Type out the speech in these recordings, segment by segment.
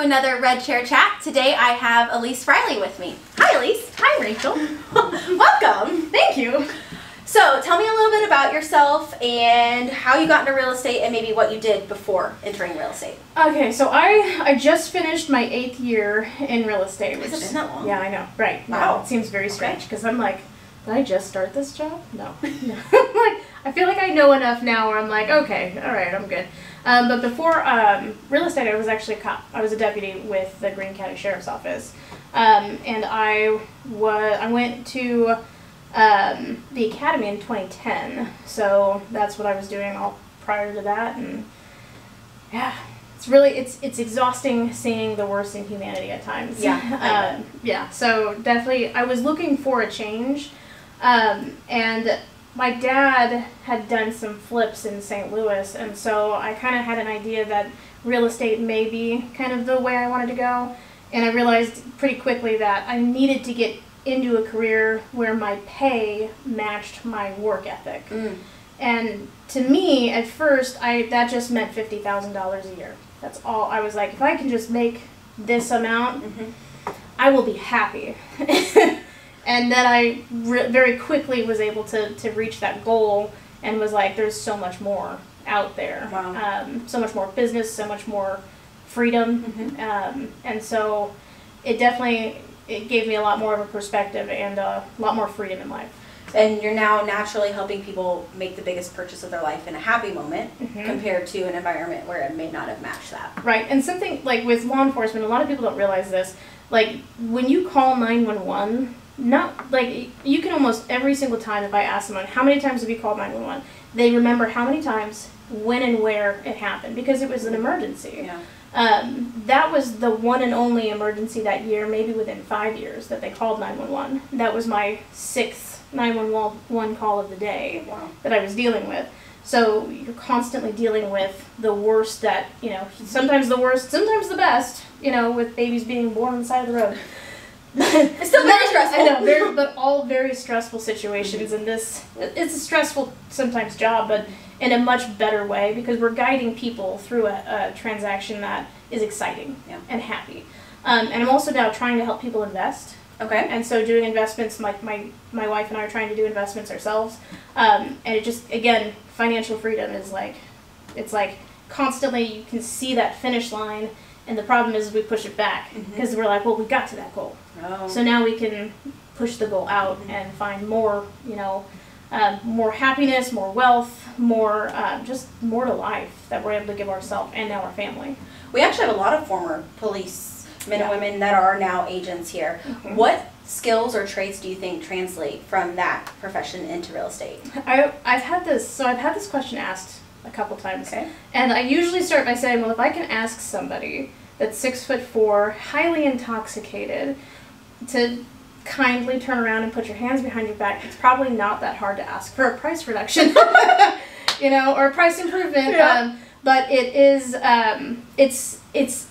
another Red Chair Chat. Today I have Elyse Friley with me. Hi Elyse. Hi Rachel. Welcome. Thank you. So tell me a little bit about yourself and how you got into real estate and maybe what you did before entering real estate. Okay, so I just finished my 8th year in real estate. Has it been that long? Yeah, I know. Right. Wow. No, it seems very strange because I'm like, did I just start this job? No. Like, I feel like I know enough now where I'm like, okay, all right, I'm good. But before real estate, I was actually a cop. I was a deputy with the Greene County Sheriff's Office. And I went to the academy in 2010. So that's what I was doing all prior to that. And yeah, it's really, it's exhausting seeing the worst in humanity at times. Yeah. Yeah, so definitely I was looking for a change. And my dad had done some flips in St. Louis, and so I kind of had an idea that real estate may be kind of the way I wanted to go, and I realized pretty quickly that I needed to get into a career where my pay matched my work ethic. And to me, at first, that just meant $50,000 a year. That's all. I was like, if I can just make this amount, I will be happy. And then I very quickly was able to reach that goal and was like, there's so much more out there. Wow. So much more business, so much more freedom. And so it gave me a lot more of a perspective and a lot more freedom in life. And you're now naturally helping people make the biggest purchase of their life in a happy moment compared to an environment where it may not have matched that. Right. And something like with law enforcement, a lot of people don't realize this. Like when you call 911, not like you can almost every single time, if I ask someone how many times have you called 911, they remember how many times, when and where it happened because it was an emergency. Yeah. That was the one and only emergency that year, maybe within 5 years, that they called 911. That was my 6th 911 call of the day. Wow. That I was dealing with. So you're constantly dealing with the worst that, sometimes the worst, sometimes the best, with babies being born on the side of the road. It's still very stressful. I know, but all very stressful situations, and it's a stressful sometimes job, but in a much better way because we're guiding people through a transaction that is exciting and happy. And I'm also now trying to help people invest. Okay. And so doing investments, my wife and I are trying to do investments ourselves. And it just, again, financial freedom is like, it's like constantly you can see that finish line. And the problem is we push it back because we're like, well, we got to that goal. Oh. So now we can push the goal out and find more, more happiness, more wealth, more, just more to life that we're able to give ourselves and now our family. We actually have a lot of former police men and women that are now agents here. What skills or traits do you think translate from that profession into real estate? I've had this question asked a couple times. Okay. And I usually start by saying, well, if I can ask somebody that's 6'4", highly intoxicated, to kindly turn around and put your hands behind your back, it's probably not that hard to ask for a price reduction, or a price improvement. Yeah. But it is,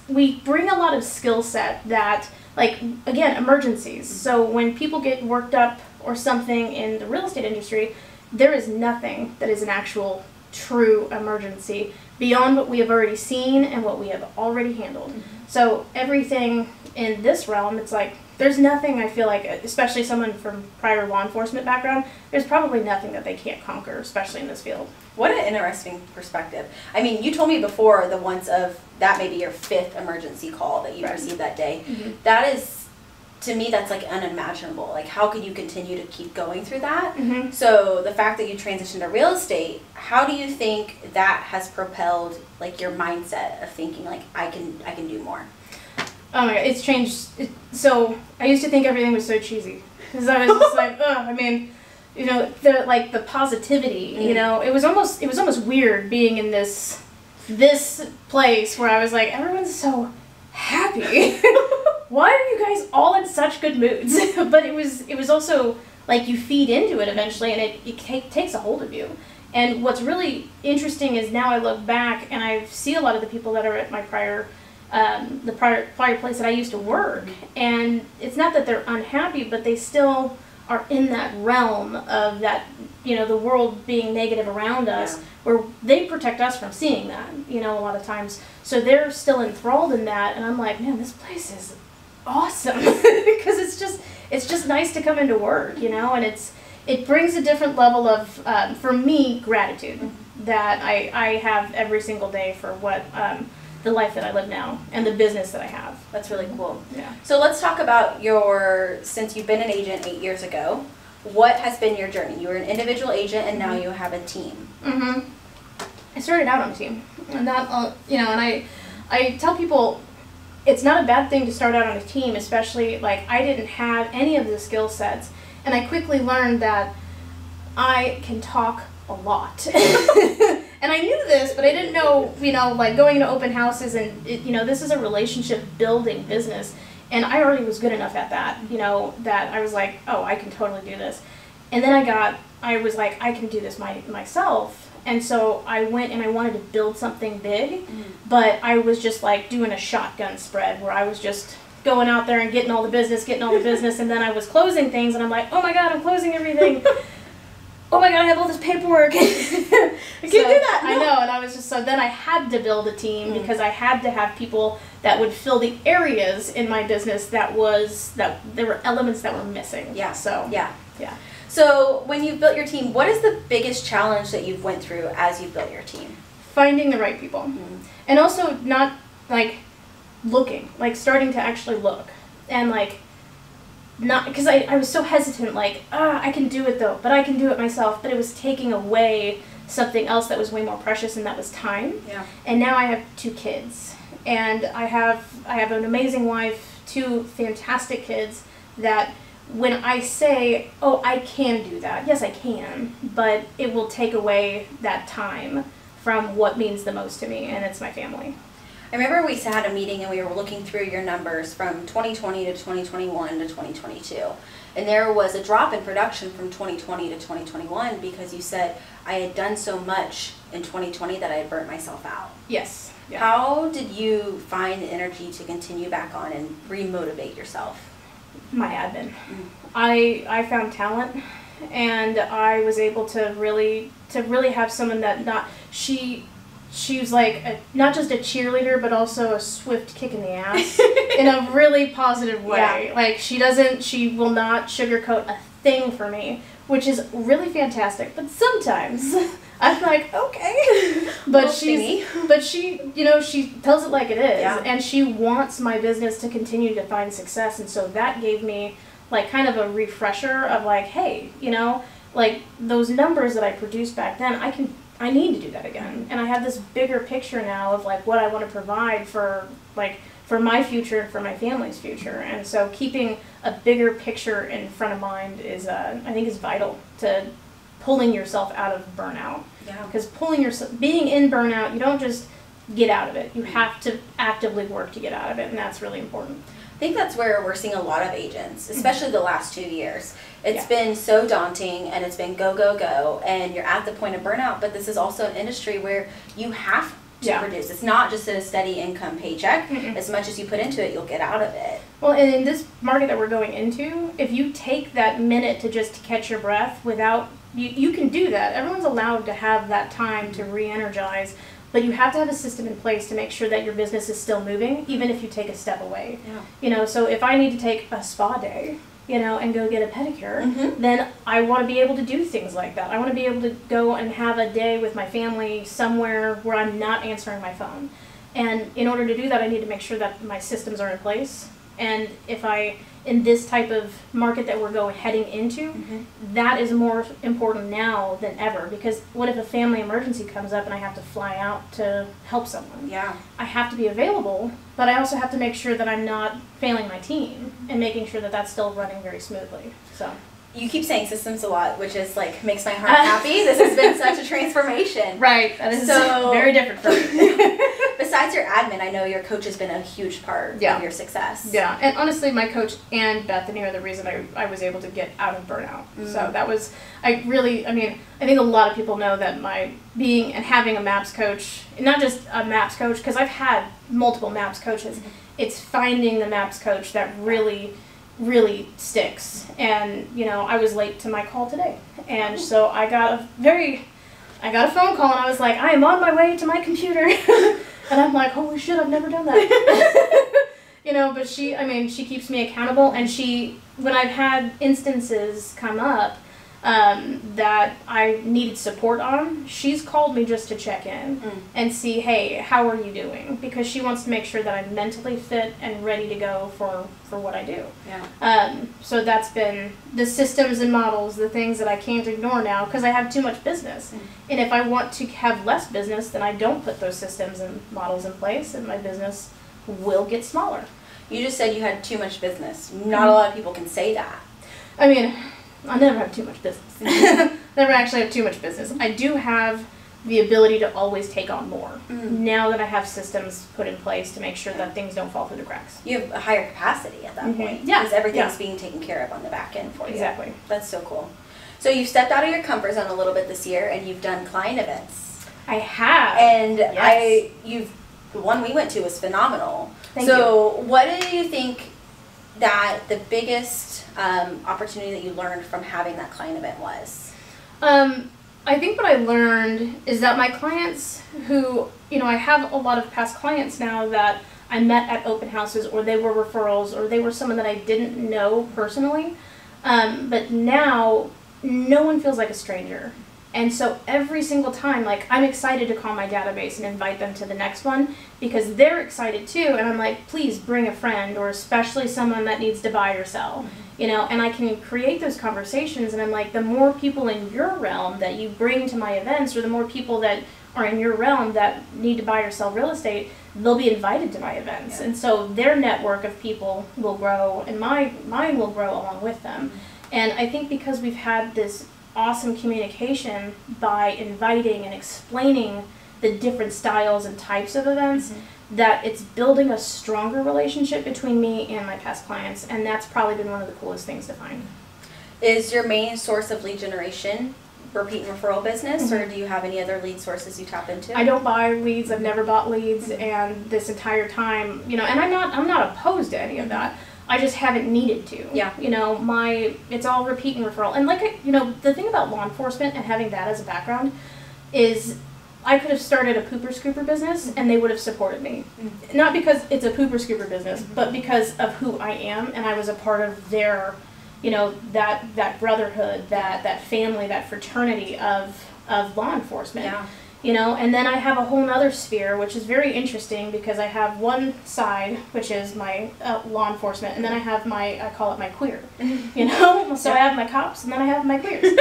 we bring a lot of skill set that, like, again, emergencies. So when people get worked up or something in the real estate industry, there is nothing that is an actual true emergency beyond what we have already seen and what we have already handled. So everything in this realm, it's like there's nothing, I feel like, especially someone from prior law enforcement background, there's probably nothing that they can't conquer, especially in this field. What an interesting perspective. I mean, you told me before the once of that maybe your 5th emergency call that you received that day. That is, to me, that's like unimaginable. Like, how could you continue to keep going through that? So the fact that you transitioned to real estate, how do you think that has propelled like your mindset of thinking like I can do more? Oh my God, it's changed. So I used to think everything was so cheesy because I was just like, oh, I mean, the positivity. It was almost weird being in this place where I was like, everyone's so happy. Why are you guys all in such good moods? But it was also like you feed into it eventually, and it takes a hold of you. And what's really interesting is now I look back and I see a lot of the people that are at my prior place that I used to work, and it's not that they're unhappy, but they still are in that realm of that you know, the world being negative around us, where they protect us from seeing that, you know, a lot of times. So they're still enthralled in that, and I'm like, man, this place is awesome, because it's just nice to come into work, you know, and it brings a different level of, for me, gratitude that I have every single day for what the life that I live now and the business that I have. That's really cool. Yeah. So let's talk about since you've been an agent 8 years ago, what has been your journey? You were an individual agent, and now you have a team. I started out on a team, and that, you know, and I tell people it's not a bad thing to start out on a team, especially, like, I didn't have any of the skill sets, and I quickly learned that I can talk a lot. And I knew this, but I didn't know, you know, like, going to open houses, and, you know, this is a relationship building business, and I already was good enough at that, you know, that I was like, oh, I can totally do this. And then I was like, I can do this myself. And so I went and I wanted to build something big, but I was just like doing a shotgun spread where I was just going out there and getting all the business, and then I was closing things, and I'm like, oh my God, I'm closing everything. Oh my God, I have all this paperwork. I can't do that. No. I know, and I was just, so then I had to build a team because I had to have people that would fill the areas in my business that there were elements that were missing. Yeah. So. Yeah. Yeah. So when you've built your team, what is the biggest challenge that you've went through as you've built your team? Finding the right people. And also not, like, looking, like, starting to actually look. And, like, not, because I was so hesitant, like, I can do it though, but I can do it myself, but it was taking away something else that was way more precious, and that was time. Yeah. And now I have 2 kids, and I have an amazing wife, 2 fantastic kids, that when I say, oh, I can do that, yes I can, but it will take away that time from what means the most to me, and it's my family. I remember we had a meeting and we were looking through your numbers from 2020 to 2021 to 2022. And there was a drop in production from 2020 to 2021 because you said, I had done so much in 2020 that I had burnt myself out. Yes. Yeah. How did you find the energy to continue back on and remotivate yourself? My admin. I found talent, and I was able to really have someone that she was like not just a cheerleader, but also a swift kick in the ass in a really positive way. Yeah. Like, she will not sugarcoat a thing for me, which is really fantastic. But sometimes I'm like, okay, but she, you know, she tells it like it is, and she wants my business to continue to find success, and so that gave me, like, kind of a refresher of, like, hey, you know, like, those numbers that I produced back then, I need to do that again. And I have this bigger picture now of, like, what I want to provide for, like, for my future and for my family's future. And so keeping a bigger picture in front of mind is, I think, is vital to pulling yourself out of burnout. Yeah. Because being in burnout, you don't just get out of it. You have to actively work to get out of it, and that's really important. I think that's where we're seeing a lot of agents, especially the last 2 years. It's been so daunting, and it's been go, go, go, and you're at the point of burnout, but this is also an industry where you have to produce. It's not just a steady income paycheck. As much as you put into it, you'll get out of it. Well, and in this market that we're going into, if you take that minute to just catch your breath without, you can do that. Everyone's allowed to have that time to re-energize. But you have to have a system in place to make sure that your business is still moving, even if you take a step away. Yeah. You know, so if I need to take a spa day, you know, and go get a pedicure, then I want to be able to do things like that. I want to be able to go and have a day with my family somewhere where I'm not answering my phone. And in order to do that, I need to make sure that my systems are in place. And if in this type of market that we're heading into, that is more important now than ever, because what if a family emergency comes up and I have to fly out to help someone? Yeah. I have to be available, but I also have to make sure that I'm not failing my team and making sure that that's still running very smoothly. So. You keep saying systems a lot, which is, like, makes my heart happy. This has been such a transformation. Right. That is so very different for me. Besides your admin, I know your coach has been a huge part of your success. Yeah. And honestly, my coach and Bethany are the reason I was able to get out of burnout. So that was, I think a lot of people know that my being and having a MAPS coach, not just a MAPS coach, because I've had multiple MAPS coaches, it's finding the MAPS coach that really really sticks. And, you know, I was late to my call today. And so I got a phone call and I was like, I am on my way to my computer. And I'm like, holy shit, I've never done that. You know, but she keeps me accountable, and when I've had instances come up that I needed support on, she's called me just to check in and see, hey, how are you doing? Because she wants to make sure that I'm mentally fit and ready to go for what I do. Yeah. So that's been the systems and models, the things that I can't ignore now because I have too much business. And if I want to have less business, then I don't put those systems and models in place, and my business will get smaller. You just said you had too much business. Not a lot of people can say that. I mean, I never have too much business. Never actually have too much business. I do have the ability to always take on more now that I have systems put in place to make sure that things don't fall through the cracks. You have a higher capacity at that point. Yeah. Because everything's being taken care of on the back end for you. Exactly. That's so cool. So you've stepped out of your comfort zone a little bit this year, and you've done client events. I have. And the one we went to was phenomenal. Thank you. What do you think that the biggest opportunity that you learned from having that client event was? I think what I learned is that my clients who, you know, I have a lot of past clients now that I met at open houses, or they were referrals, or they were someone that I didn't know personally. But now, no one feels like a stranger. And so every single time, like, I'm excited to call my database and invite them to the next one because they're excited too. And I'm like, please bring a friend, or especially someone that needs to buy or sell, you know, and I can create those conversations. And I'm like, the more people in your realm that you bring to my events, or the more people that are in your realm that need to buy or sell real estate, they'll be invited to my events. And so their network of people will grow, and mine will grow along with them. And I think because we've had this awesome communication by inviting and explaining the different styles and types of events, that it's building a stronger relationship between me and my past clients, and that's probably been one of the coolest things to find. Is your main source of lead generation repeat and referral business, or do you have any other lead sources you tap into? I don't buy leads. I've never bought leads, and this entire time, you know, and I'm not opposed to any of that. I just haven't needed to. Yeah. You know, it's all repeat and referral. And like, you know, the thing about law enforcement and having that as a background is I could have started a pooper scooper business and they would have supported me. Not because it's a pooper scooper business, but because of who I am, and I was a part of their, you know, that brotherhood, that family, that fraternity of law enforcement. Yeah. You know, and then I have a whole other sphere, which is very interesting because I have one side, which is my law enforcement, and then I have I call it my queer, you know? So I have my cops, and then I have my queers.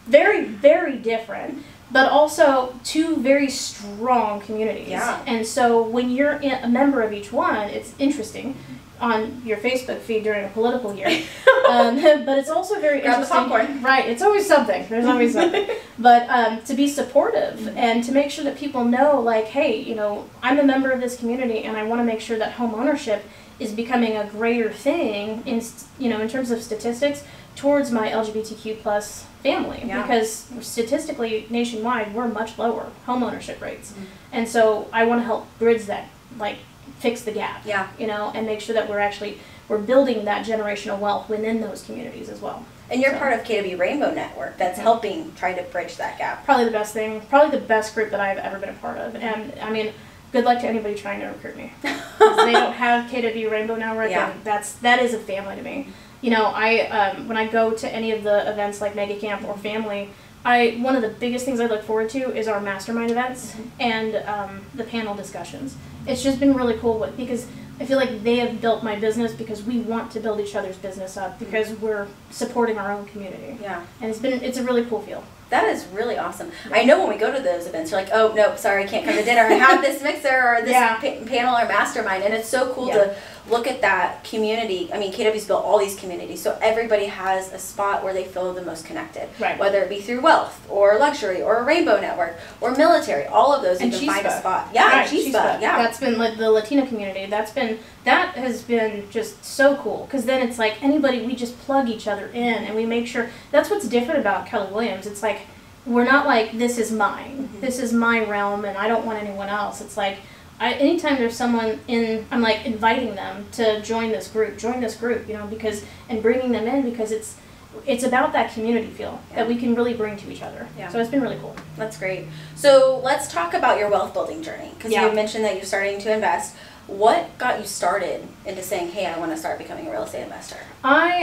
Very, very different, but also two very strong communities. Yeah. And so when you're a member of each one, it's interesting on your Facebook feed during a political year. But it's also very interesting. Grab the popcorn. Right, it's always something. There's always something. But to be supportive and to make sure that people know, like, hey, you know, I'm a member of this community, and I want to make sure that home ownership is becoming a greater thing in, you know, in terms of statistics towards my LGBTQ plus family. Yeah. Because statistically, nationwide, we're much lower home ownership rates. And so I want to help bridge that, like, fix the gap, Yeah. you know, and make sure that we're building that generational wealth within those communities as well. And you're part of KW Rainbow Network that's helping try to bridge that gap. Probably the best thing, probably the best group that I've ever been a part of. And I mean, good luck to anybody trying to recruit me. Because they don't have KW Rainbow Network, Yeah. and that is a family to me. You know, when I go to any of the events like Mega Camp or Family, one of the biggest things I look forward to is our mastermind events and the panel discussions. It's just been really cool because I feel like they have built my business because we want to build each other's business up because we're supporting our own community. Yeah. And it's a really cool feel. That is really awesome. I know when we go to those events, you're like, oh, no, sorry, I can't come to dinner. I have this mixer or this panel or mastermind. And it's so cool to look at that community. I mean, KW's built all these communities, so everybody has a spot where they feel the most connected. Right. Whether it be through wealth or luxury or a rainbow network or military, all of those you can find a spot. Yeah, right, Chispa. Yeah. That's been like the Latino community. That has been just so cool because then it's like anybody, we just plug each other in and we make sure. That's what's different about Keller Williams. It's like we're not like, this is mine. This is my realm and I don't want anyone else. It's like anytime there's someone I'm like inviting them to join this group, you know, because, and bringing them in because it's about that community feel that we can really bring to each other. Yeah. So it's been really cool. That's great. So let's talk about your wealth building journey, because you mentioned that you're starting to invest. What got you started into saying, hey, I want to start becoming a real estate investor?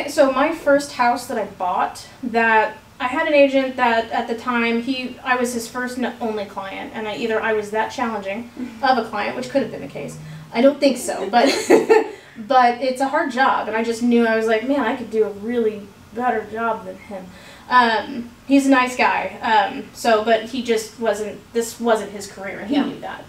So my first house that I bought, that I had an agent that at the time, I was his first and only client, and I was that challenging of a client, which could have been the case. I don't think so, but but it's a hard job, and I just knew, I was like, man, I could do a really better job than him. He's a nice guy, but he just this wasn't his career, and he knew that.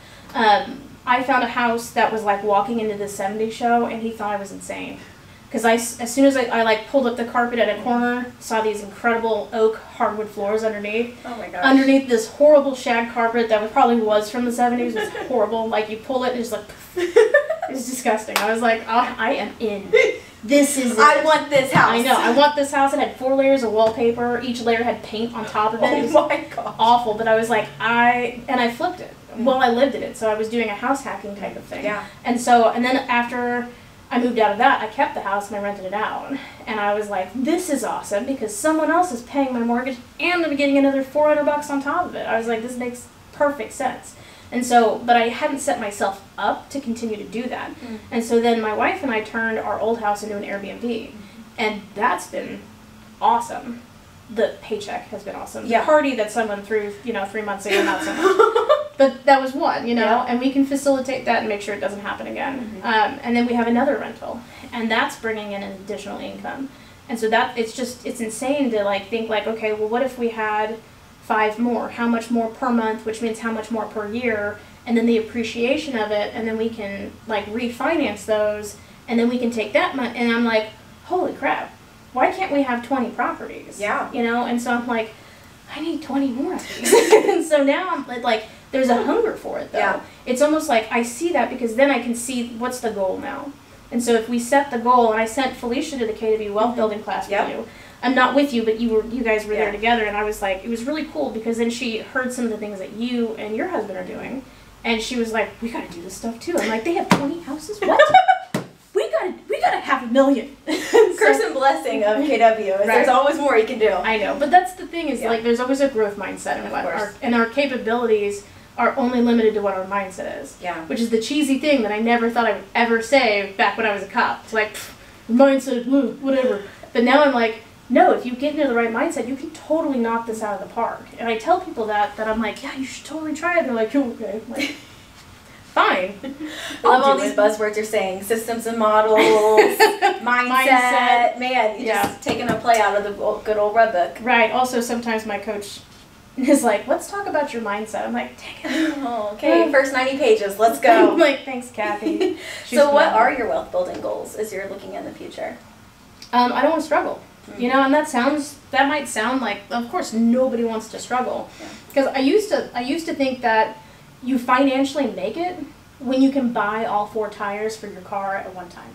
I found a house that was like walking into the 70s show, and he thought I was insane. Because as soon as I like pulled up the carpet at a corner, saw these incredible oak hardwood floors underneath. Oh my gosh. Underneath this horrible shag carpet that probably was from the 70s. It was horrible. Like, you pull it and it's like, it's disgusting. I was like, oh, I am in. This is it. I want this house. I know. I want this house. It had 4 layers of wallpaper. Each layer had paint on top of it. It was my gosh. Awful. But I was like, I flipped it. Well, I lived in it. So I was doing a house hacking type of thing. Yeah. And then after I moved out of that, I kept the house and I rented it out. And I was like, this is awesome because someone else is paying my mortgage and I'm getting another $400 on top of it. I was like, this makes perfect sense. And so, but I hadn't set myself up to continue to do that. And so then my wife and I turned our old house into an Airbnb. And that's been awesome. The paycheck has been awesome. Yeah. The party that someone threw, 3 months ago, not so much. But that was one, and we can facilitate that and make sure it doesn't happen again. And then we have another rental, and that's bringing in an additional income. And so it's insane to like think like, okay, well, what if we had 5 more? How much more per month, which means how much more per year, and then the appreciation of it, and then we can like refinance those, and then we can take that money. And I'm like, holy crap, why can't we have 20 properties? Yeah. And so I'm like, I need 20 more of these. And so now I'm like, there's a hunger for it, though. Yeah. It's almost like I see that because then I can see what's the goal now. And so if we set the goal, and I sent Felicia to the KW Wealth Building class with you. I'm not with you, but you guys were there together, and I was like, it was really cool because then she heard some of the things that you and your husband are doing, and she was like, we got to do this stuff too. I'm like, they have 20 houses? What? we got to have 1 million. Curse and blessing of KW is there's always more you can do. I know, but that's the thing is like there's always a growth mindset, and our capabilities are only limited to what our mindset is. Yeah. Which is the cheesy thing that I never thought I would ever say back when I was a cop. It's like, mindset, whatever. But now I'm like, no, if you get into the right mindset, you can totally knock this out of the park. And I tell people that I'm like, yeah, you should totally try it. And they're like, oh, okay. I'm like, fine. I love all these buzzwords you're saying. Systems and models, mindset. Man, you're just taking a play out of the good old red book. Right. Also, sometimes my coach is like, let's talk about your mindset. I'm like, dang it. Oh, okay, first 90 pages, let's go. I'm like, thanks, Kathy. So what are your wealth building goals as you're looking in the future? I don't want to struggle. And that might sound like, of course, nobody wants to struggle. Because I used to think that you financially make it when you can buy all 4 tires for your car at one time.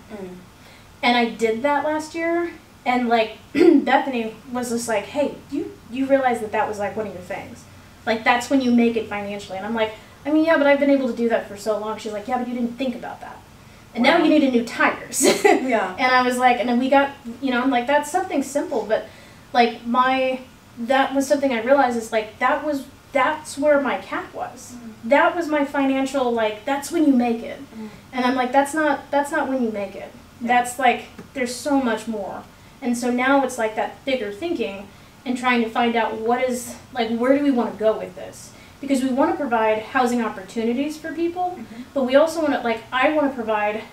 And I did that last year. And like Bethany was just like, hey, you realize that was like one of your things. Like that's when you make it financially. And I'm like, I mean, yeah, but I've been able to do that for so long. She's like, yeah, but you didn't think about that. And now you need new tires. Yeah. And I was like, and then we got, I'm like, that's something simple. But like that was something I realized is like, that's where my cap was. That was my financial, like, that's when you make it. And I'm like, that's not when you make it. That's like, there's so much more. And so now it's like that bigger thinking and trying to find out what is, like, where do we want to go with this? Because we want to provide housing opportunities for people, but we also want to, like, I want to provide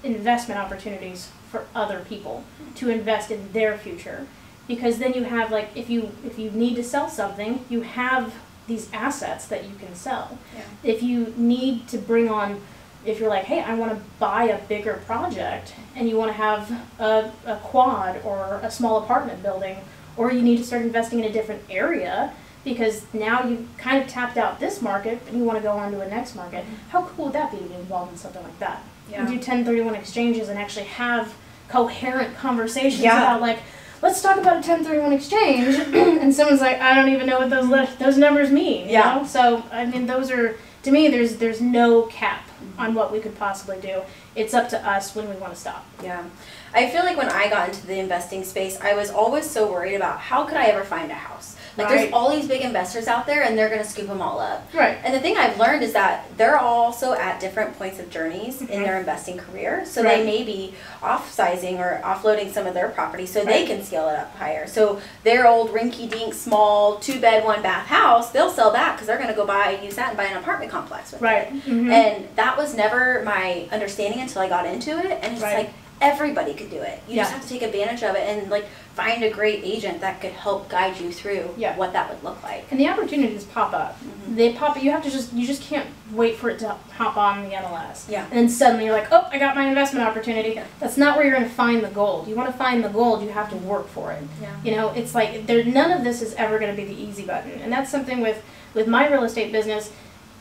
investment opportunities for other people to invest in their future. Because then you have, like, if you need to sell something, you have these assets that you can sell. Yeah. If you need to bring on, if you're like, hey, I want to buy a bigger project and you want to have a quad or a small apartment building, or you need to start investing in a different area because now you've kind of tapped out this market and you want to go on to a next market, how cool would that be to get involved in something like that? Yeah. And do 1031 exchanges and actually have coherent conversations about like, let's talk about a 1031 exchange, and someone's like, I don't even know what those numbers mean. You know? So I mean, those are, to me, there's no cap on what we could possibly do. It's up to us when we want to stop. Yeah. I feel like when I got into the investing space, I was always so worried about how could I ever find a house? Like there's all these big investors out there and they're going to scoop them all up. Right. And the thing I've learned is that they're also at different points of journeys in their investing career. So they may be off-sizing or offloading some of their property so they can scale it up higher. So their old rinky-dink small 2-bed 1-bath house, they'll sell that because they're going to go use that and buy an apartment complex with it. And that was never my understanding until I got into it. And it's like everybody could do it. You just have to take advantage of it and like find a great agent that could help guide you through what that would look like. And the opportunities pop up. They pop. You have to you just can't wait for it to hop on the MLS. Yeah. And then suddenly you're like, oh, I got my investment opportunity. That's not where you're going to find the gold. You want to find the gold, you have to work for it. Yeah. You know, it's like none of this is ever going to be the easy button. And that's something with my real estate business.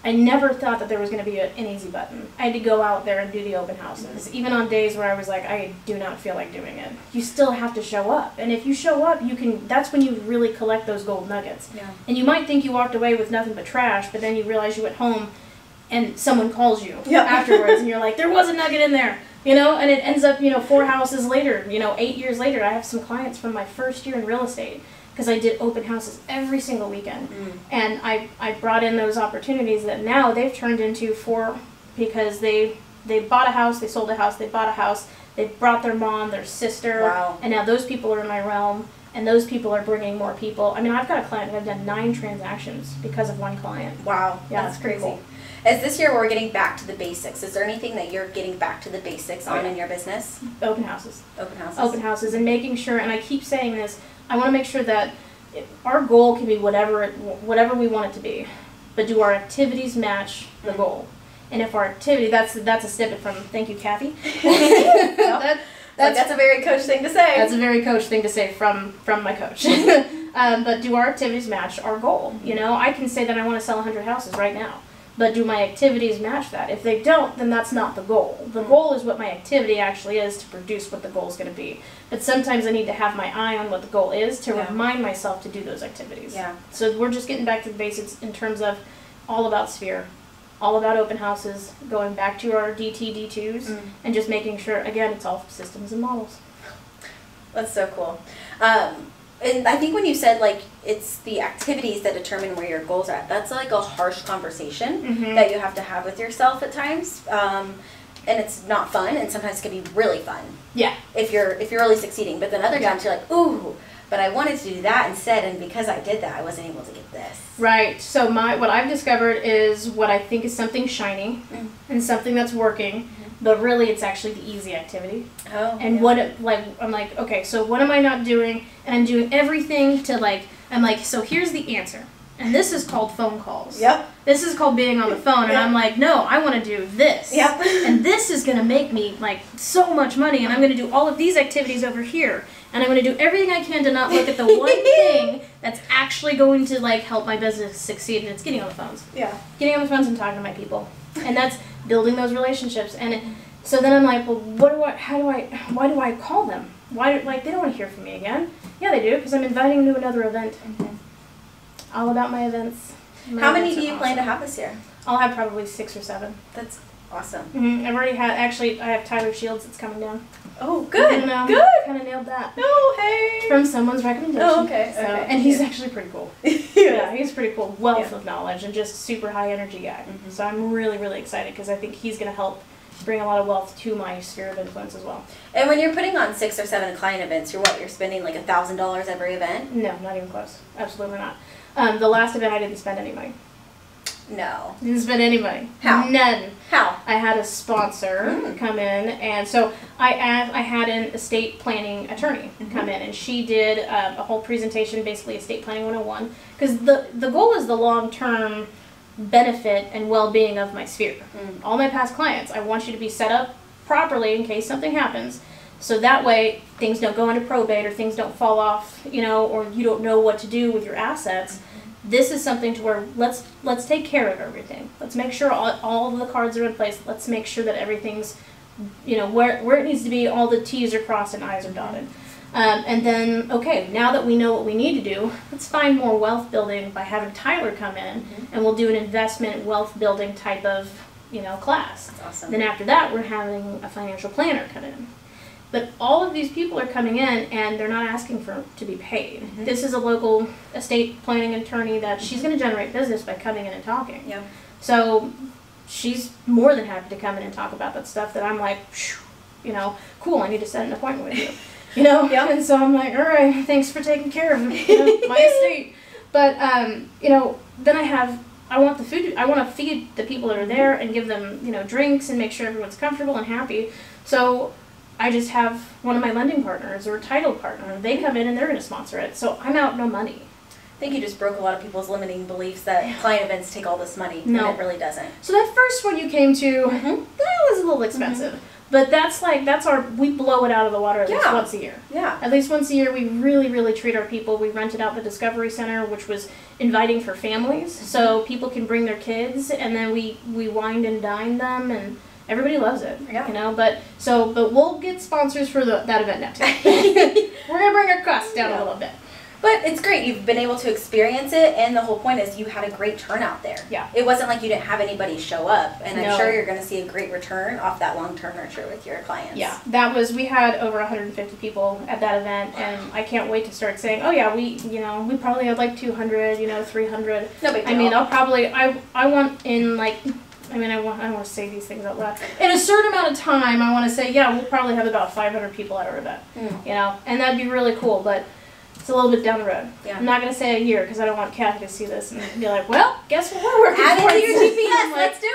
I never thought that there was going to be an easy button. I had to go out there and do the open houses. Even on days where I was like, I do not feel like doing it. You still have to show up. And if you show up, that's when you really collect those gold nuggets. Yeah. And you might think you walked away with nothing but trash, but then you realize you went home and someone calls you afterwards and you're like, there was a nugget in there. You know, and it ends up, 4 houses later, 8 years later, I have some clients from my first year in real estate. Because I did open houses every single weekend. And I brought in those opportunities that now they've turned into 4 because they bought a house, they sold a house, they bought a house, they brought their mom, their sister, and now those people are in my realm, and those people are bringing more people. I mean, I've got a client who I've done 9 transactions because of one client. Wow, yeah, that's crazy. Cool. As this year we're getting back to the basics, is there anything that you're getting back to the basics on in your business? Open houses. Open houses. Open houses, and making sure, and I keep saying this, I want to make sure that our goal can be whatever we want it to be, but do our activities match the goal? And if our activity, that's a snippet from, thank you, Kathy. That's a very coach thing to say. That's a very coach thing to say from my coach. But do our activities match our goal? You know, I can say that I want to sell 100 houses right now. But do my activities match that? If they don't, then that's not the goal. The goal is what my activity actually is to produce what the goal is going to be. But sometimes I need to have my eye on what the goal is to remind myself to do those activities. Yeah. So we're just getting back to the basics in terms of all about Sphere, all about open houses, going back to our DT, D2s, and just making sure, again, it's all systems and models. That's so cool. And I think when you said, like, it's the activities that determine where your goals are at, that's like a harsh conversation that you have to have with yourself at times. And it's not fun, and sometimes it can be really fun. Yeah. If you're really succeeding. But then other times you're like, ooh, but I wanted to do that instead, and because I did that, I wasn't able to get this. Right. So what I've discovered is what I think is something shiny and something that's working. But really, it's actually the easy activity. Oh. And I'm like, okay, so what am I not doing? And I'm doing everything to I'm like, so here's the answer. And this is called phone calls. Yep. This is called being on the phone. And I'm like, no, I want to do this. Yep. And this is going to make me so much money. And I'm going to do all of these activities over here. And I'm going to do everything I can to not look at the one thing that's actually going to help my business succeed. And it's getting on the phones. Yeah. Getting on the phones and talking to my people. And that's building those relationships. And so then I'm like, well, why do I call them? Why, they don't want to hear from me again. Yeah, they do, because I'm inviting them to another event. All about my events. How many do you plan to have this year? I'll have probably 6 or 7. That's awesome. I've already had, I have Tyler Shields that's coming down. Oh, good. Good. Kind of nailed that. Oh, hey. From someone's recommendation. Oh, okay. So, and he's actually pretty cool. Yeah, he's pretty cool. Wealth of knowledge and just super high energy guy. So I'm really, really excited because I think he's going to help bring a lot of wealth to my sphere of influence as well. And when you're putting on 6 or 7 client events, you're spending $1,000 every event? No, not even close. Absolutely not. The last event I didn't spend any money. No. Didn't spend any money. How? None. How? I had a sponsor come in, and so I had an estate planning attorney come in, and she did a whole presentation, basically estate planning 101, because the goal is the long-term benefit and well-being of my sphere. All my past clients, I want you to be set up properly in case something happens, so that way things don't go into probate or things don't fall off, or you don't know what to do with your assets. This is something to where let's take care of everything. Let's make sure all of the cards are in place. Let's make sure that everything's, where it needs to be. All the T's are crossed and I's are dotted. And then, okay, now that we know what we need to do, let's find more wealth building by having Tyler come in, and we'll do an investment wealth building type of, class. That's awesome. Then after that, we're having a financial planner come in. But all of these people are coming in and they're not asking to be paid. Mm-hmm. This is a local estate planning attorney that she's going to generate business by coming in and talking. Yeah. So she's more than happy to come in and talk about that stuff that I'm like, cool, I need to set an appointment with you. Yep. And so I'm like, all right, thanks for taking care of my estate. But, then I want the food, I want to feed the people that are there and give them, drinks and make sure everyone's comfortable and happy. So I just have one of my lending partners or title partner. They come in and they're going to sponsor it. So I'm out no money. I think you just broke a lot of people's limiting beliefs that client events take all this money. No. And it really doesn't. So that first one you came to, that was a little expensive. But we blow it out of the water at least once a year. Yeah. At least once a year, we really, really treat our people. We rented out the Discovery Center, which was inviting for families. So people can bring their kids, and then we wine and dine them, and everybody loves it. Yeah. But we'll get sponsors for that event now too. We're going to bring our costs down a little bit. But it's great. You've been able to experience it, and the whole point is you had a great turnout there. Yeah. It wasn't like you didn't have anybody show up, and I'm sure you're going to see a great return off that long-term nurture with your clients. Yeah. We had over 150 people at that event, and I can't wait to start saying, oh yeah, we probably had like 200, 300. No big deal. I mean, I want in like, I don't want to say these things out loud. In a certain amount of time, I want to say, yeah, we'll probably have about 500 people at our event, and that'd be really cool, but it's a little bit down the road. Yeah. I'm not going to say a year because I don't want Kathy to see this and be like, well, guess what we're working Add towards. it to your GPS. Let's do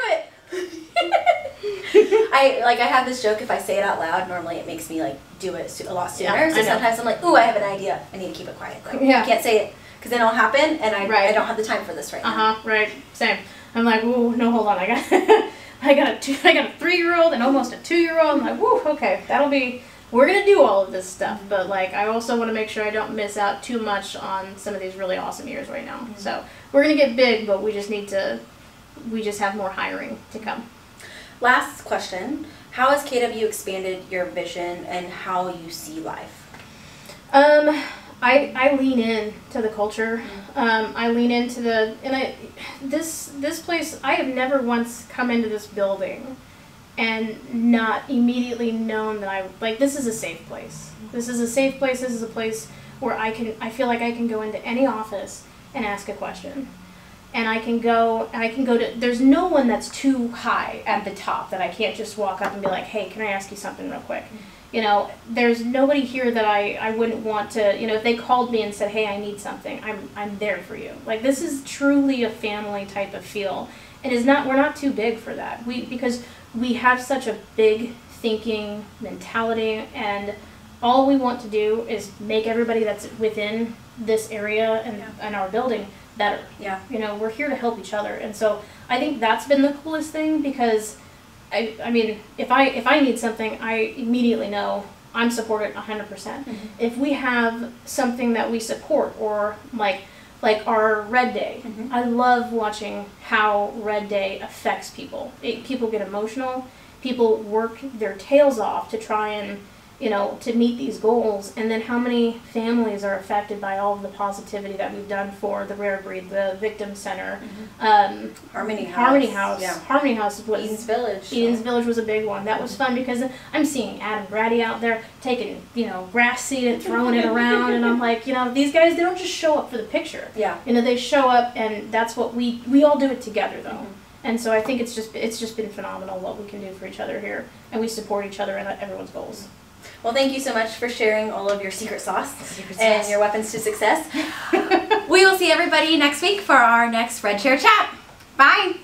it. I have this joke. If I say it out loud, normally it makes me do it a lot sooner. Yeah, so sometimes I'm like, ooh, I have an idea. I need to keep it quiet. I can't say it because then it'll happen, and I don't have the time for this right now. Right. Same. I'm like, ooh, no, hold on. I got a 3-year-old and almost a 2-year-old. I'm like, woo, okay, we're going to do all of this stuff, but I also want to make sure I don't miss out too much on some of these really awesome years right now. Mm-hmm. So we're going to get big, but we just have more hiring to come. Last question. How has KW expanded your vision and how you see life? I lean in to the culture. I lean into this place, I have never once come into this building and not immediately known that this is a safe place. This is a safe place. This is a place where I feel like I can go into any office and ask a question. And I can go to, there's no one that's too high at the top that I can't just walk up and be like, hey, can I ask you something real quick? There's nobody here that I wouldn't want to, if they called me and said, hey, I need something, I'm there for you. This is truly a family type of feel. And we're not too big for that. Because we have such a big thinking mentality, and all we want to do is make everybody that's within this area and our building better. Yeah. We're here to help each other. And so I think that's been the coolest thing, because I mean, if I need something, I immediately know I'm supported 100%. Mm-hmm. If we have something that we support, or like our Red Day, I love watching how Red Day affects people. People get emotional. People work their tails off to try and to meet these goals, and then how many families are affected by all of the positivity that we've done for the Rare Breed, the Victim Center, Harmony House. Yeah. Harmony House was Eden's Village. Eden's Village was a big one. That was fun because I'm seeing Adam Brady out there taking grass seed and throwing it around, and I'm like, these guys, they don't just show up for the picture. Yeah. They show up, and that's what we all do it together though. And so I think it's just been phenomenal what we can do for each other here, and we support each other and everyone's goals. Well, thank you so much for sharing all of your secret sauce and your weapons to success. We will see everybody next week for our next Red Chair Chat. Bye!